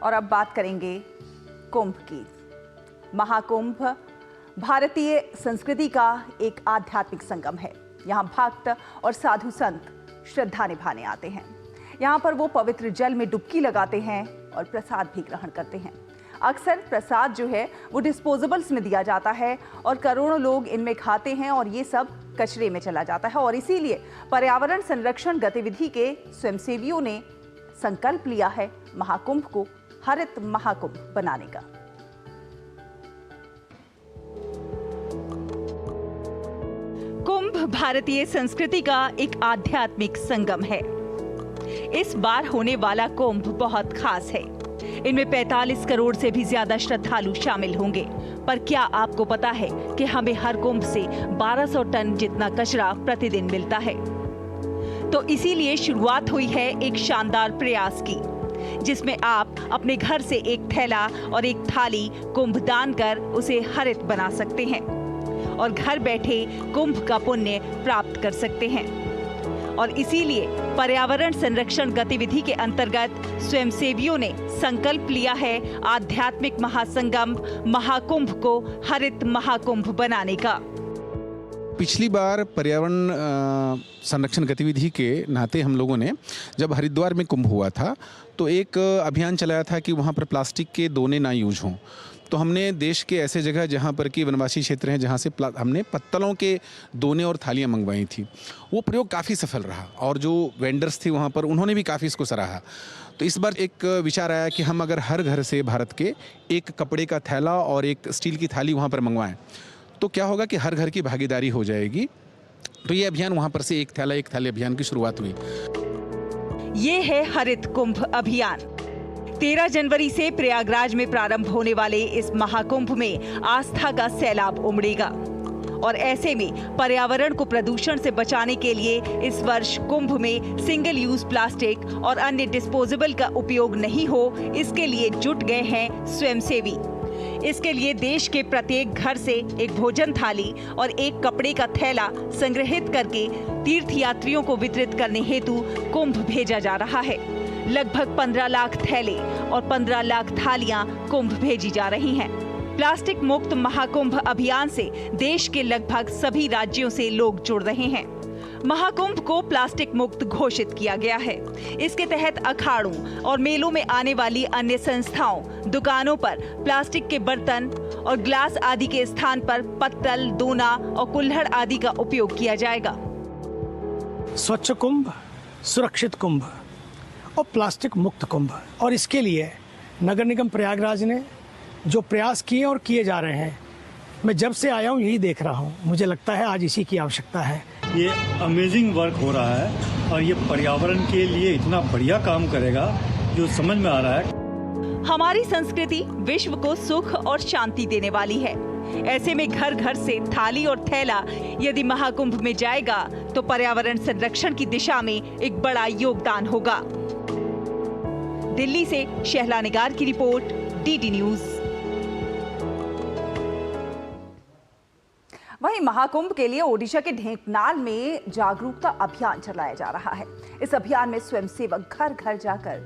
और अब बात करेंगे कुंभ की। महाकुंभ भारतीय संस्कृति का एक आध्यात्मिक संगम है। यहाँ भक्त और साधु संत श्रद्धा निभाने आते हैं। यहाँ पर वो पवित्र जल में डुबकी लगाते हैं और प्रसाद भी ग्रहण करते हैं। अक्सर प्रसाद जो है वो डिस्पोजेबल्स में दिया जाता है और करोड़ों लोग इनमें खाते हैं और ये सब कचरे में चला जाता है। और इसीलिए पर्यावरण संरक्षण गतिविधि के स्वयंसेवियों ने संकल्प लिया है महाकुंभ को हरित महाकुंभ बनाने का। कुंभ भारतीय संस्कृति का एक आध्यात्मिक संगम है। इस बार होने वाला कुंभ बहुत खास है। इनमें 45 करोड़ से भी ज्यादा श्रद्धालु शामिल होंगे। पर क्या आपको पता है कि हमें हर कुंभ से 1200 टन जितना कचरा प्रतिदिन मिलता है? तो इसीलिए शुरुआत हुई है एक शानदार प्रयास की, जिसमें आप अपने घर से एक थैला और एक थाली कुंभ दान कर उसे हरित बना सकते हैं और घर बैठे कुंभ का पुण्य प्राप्त कर सकते हैं। और इसीलिए पर्यावरण संरक्षण गतिविधि के अंतर्गत स्वयंसेवियों ने संकल्प लिया है आध्यात्मिक महासंगम महाकुंभ को हरित महाकुंभ बनाने का। पिछली बार पर्यावरण संरक्षण गतिविधि के नाते हम लोगों ने जब हरिद्वार में कुंभ हुआ था तो एक अभियान चलाया था कि वहाँ पर प्लास्टिक के दोने ना यूज हों। तो हमने देश के ऐसे जगह जहाँ पर कि वनवासी क्षेत्र हैं जहाँ से हमने पत्तलों के दोने और थालियाँ मंगवाई थी। वो प्रयोग काफ़ी सफल रहा और जो वेंडर्स थे वहाँ पर उन्होंने भी काफ़ी इसको सराहा। तो इस बार एक विचार आया कि हम अगर हर घर से भारत के एक कपड़े का थैला और एक स्टील की थाली वहाँ पर मंगवाएं तो क्या होगा कि हर घर की भागीदारी हो जाएगी। तो ये अभियान वहाँ पर से एक थैला एक थाली अभियान की शुरुआत हुई। ये है हरित कुंभ अभियान। 13 जनवरी से प्रयागराज में प्रारंभ होने वाले इस महाकुंभ में आस्था का सैलाब उमड़ेगा। और ऐसे में पर्यावरण को प्रदूषण से बचाने के लिए इस वर्ष कुंभ में सिंगल यूज प्लास्टिक और अन्य डिस्पोजेबल का उपयोग नहीं हो, इसके लिए जुट गए हैं स्वयंसेवी। इसके लिए देश के प्रत्येक घर से एक भोजन थाली और एक कपड़े का थैला संग्रहित करके तीर्थयात्रियों को वितरित करने हेतु कुंभ भेजा जा रहा है। लगभग 15 लाख थैले और 15 लाख थालियां कुंभ भेजी जा रही हैं। प्लास्टिक मुक्त महाकुंभ अभियान से देश के लगभग सभी राज्यों से लोग जुड़ रहे हैं। महाकुंभ को प्लास्टिक मुक्त घोषित किया गया है। इसके तहत अखाड़ों और मेलों में आने वाली अन्य संस्थाओं, दुकानों पर प्लास्टिक के बर्तन और ग्लास आदि के स्थान पर पत्तल, दोना और कुल्हड़ आदि का उपयोग किया जाएगा। स्वच्छ कुंभ, सुरक्षित कुंभ और प्लास्टिक मुक्त कुंभ। और इसके लिए नगर निगम प्रयागराज ने जो प्रयास किए और किए जा रहे हैं, मैं जब से आया हूँ यही देख रहा हूँ। मुझे लगता है आज इसी की आवश्यकता है। ये अमेजिंग वर्क हो रहा है और ये पर्यावरण के लिए इतना बढ़िया काम करेगा जो समझ में आ रहा है। हमारी संस्कृति विश्व को सुख और शांति देने वाली है। ऐसे में घर घर से थाली और थैला यदि महाकुंभ में जाएगा तो पर्यावरण संरक्षण की दिशा में एक बड़ा योगदान होगा। दिल्ली से शहला निगार की रिपोर्ट, डीडी न्यूज। वहीं महाकुंभ के लिए ओडिशा के ढेंकनाल में जागरूकता अभियान चलाया जा रहा है। इस अभियान में स्वयंसेवक घर घर जाकर